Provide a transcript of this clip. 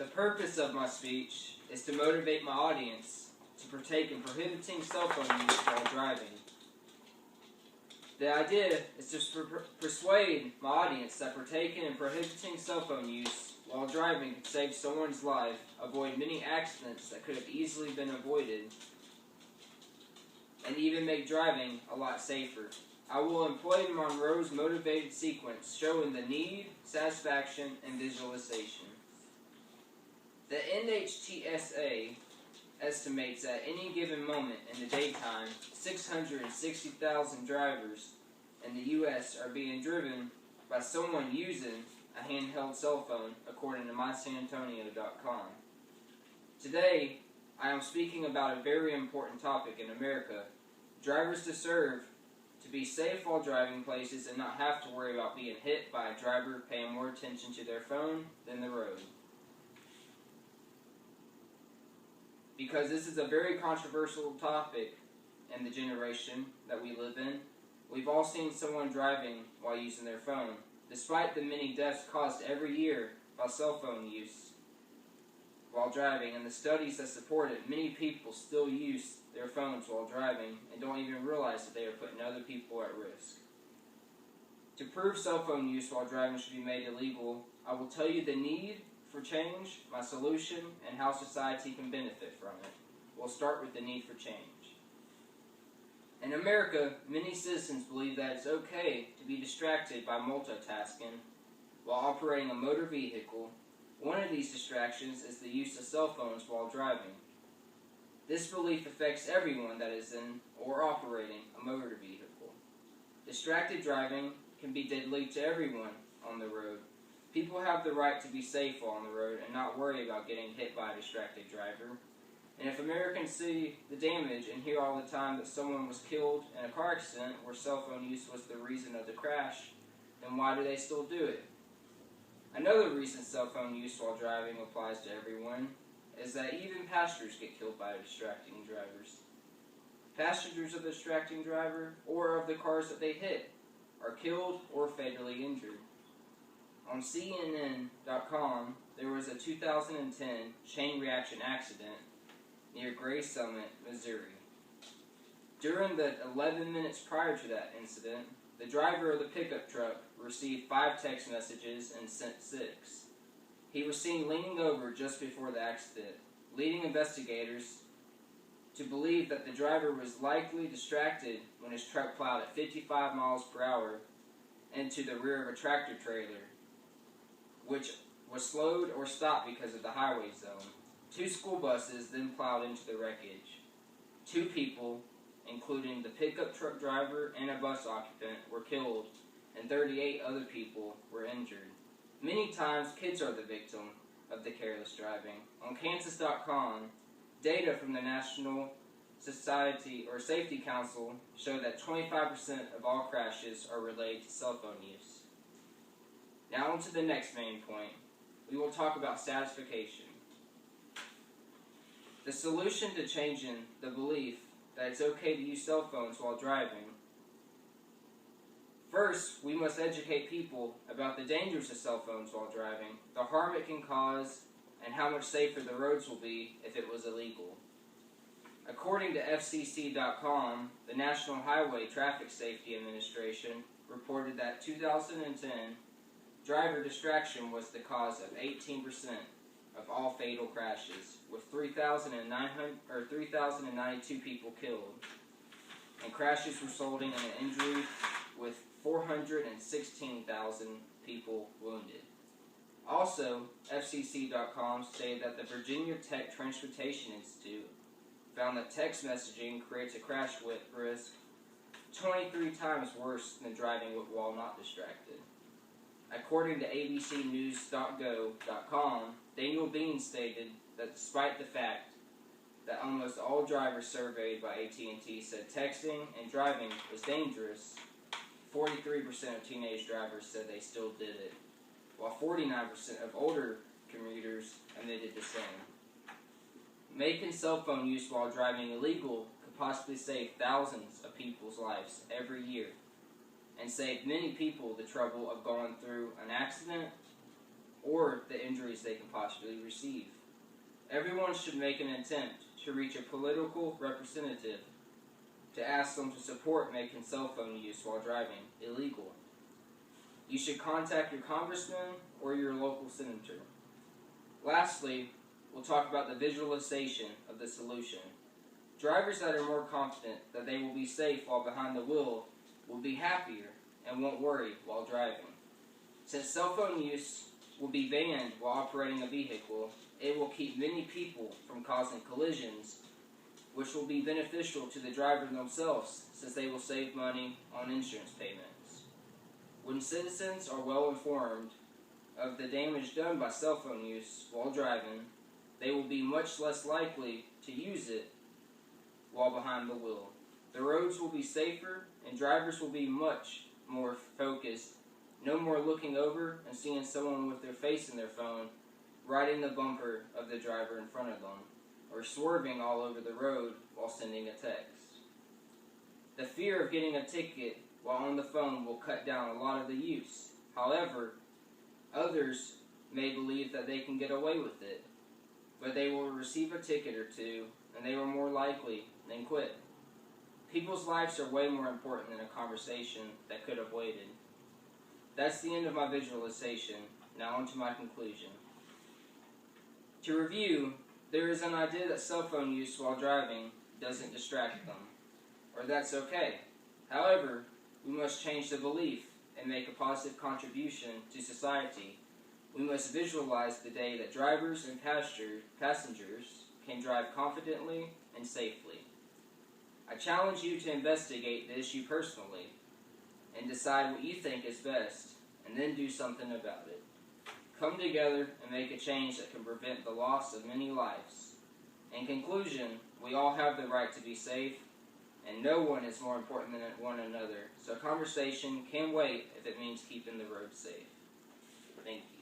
The purpose of my speech is to motivate my audience to partake in prohibiting cell phone use while driving. The idea is to persuade my audience that partaking in prohibiting cell phone use while driving could save someone's life, avoid many accidents that could have easily been avoided, and even make driving a lot safer. I will employ Monroe's motivated sequence showing the need, satisfaction, and visualization. The NHTSA estimates at any given moment in the daytime, 660,000 drivers in the U.S. are being driven by someone using a handheld cell phone, according to mysanantonio.com. Today, I am speaking about a very important topic in America. Drivers deserve to be safe while driving places and not have to worry about being hit by a driver paying more attention to their phone than the road. Because this is a very controversial topic in the generation that we live in. We've all seen someone driving while using their phone. Despite the many deaths caused every year by cell phone use while driving and the studies that support it, many people still use their phones while driving and don't even realize that they are putting other people at risk. To prove cell phone use while driving should be made illegal, I will tell you the need for change, my solution, and how society can benefit from it. We'll start with the need for change. In America, many citizens believe that it's okay to be distracted by multitasking while operating a motor vehicle. One of these distractions is the use of cell phones while driving. This belief affects everyone that is in or operating a motor vehicle. Distracted driving can be deadly to everyone on the road. People have the right to be safe while on the road and not worry about getting hit by a distracted driver. And if Americans see the damage and hear all the time that someone was killed in a car accident where cell phone use was the reason of the crash, then why do they still do it? Another reason cell phone use while driving applies to everyone is that even passengers get killed by distracting drivers. Passengers of the distracting driver or of the cars that they hit are killed or fatally injured. On CNN.com, there was a 2010 chain reaction accident near Gray Summit, Missouri. During the 11 minutes prior to that incident, the driver of the pickup truck received 5 text messages and sent 6. He was seen leaning over just before the accident, leading investigators to believe that the driver was likely distracted when his truck plowed at 55 miles per hour into the rear of a tractor trailer, which was slowed or stopped because of the highway zone. 2 school buses then plowed into the wreckage. 2 people, including the pickup truck driver and a bus occupant, were killed, and 38 other people were injured. Many times, kids are the victim of the careless driving. On Kansas.com, data from the National Society or Safety Council show that 25% of all crashes are related to cell phone use. Now on to the next main point. We will talk about satisfaction. The solution to changing the belief that it's okay to use cell phones while driving. First, we must educate people about the dangers of cell phones while driving, the harm it can cause, and how much safer the roads will be if it was illegal. According to FCC.com, the National Highway Traffic Safety Administration reported that 2010 driver distraction was the cause of 18% of all fatal crashes, with 3,092 people killed, and crashes resulting in an injury with 416,000 people wounded. Also, FCC.com stated that the Virginia Tech Transportation Institute found that text messaging creates a crash risk 23 times worse than driving while not distracted. According to abcnews.go.com, Daniel Bean stated that despite the fact that almost all drivers surveyed by AT&T said texting and driving was dangerous, 43% of teenage drivers said they still did it, while 49% of older commuters admitted the same. Making cell phone use while driving illegal could possibly save thousands of people's lives every year, and save many people the trouble of going through an accident or the injuries they can possibly receive. Everyone should make an attempt to reach a political representative to ask them to support making cell phone use while driving illegal. You should contact your congressman or your local senator. Lastly, we'll talk about the visualization of the solution. Drivers that are more confident that they will be safe while behind the wheel will be happier and won't worry while driving. Since cell phone use will be banned while operating a vehicle, it will keep many people from causing collisions, which will be beneficial to the driver themselves since they will save money on insurance payments. When citizens are well informed of the damage done by cell phone use while driving, they will be much less likely to use it while behind the wheel. The roads will be safer and drivers will be much more focused, no more looking over and seeing someone with their face in their phone riding the bumper of the driver in front of them, or swerving all over the road while sending a text. The fear of getting a ticket while on the phone will cut down a lot of the use. However, others may believe that they can get away with it, but they will receive a ticket or two, and they will more likely than quit. People's lives are way more important than a conversation that could have waited. That's the end of my visualization. Now on to my conclusion. To review, there is an idea that cell phone use while driving doesn't distract them, or that's okay. However, we must change the belief and make a positive contribution to society. We must visualize the day that drivers and passengers can drive confidently and safely. I challenge you to investigate the issue personally and decide what you think is best, and then do something about it. Come together and make a change that can prevent the loss of many lives. In conclusion, we all have the right to be safe, and no one is more important than one another, so conversation can wait if it means keeping the road safe. Thank you.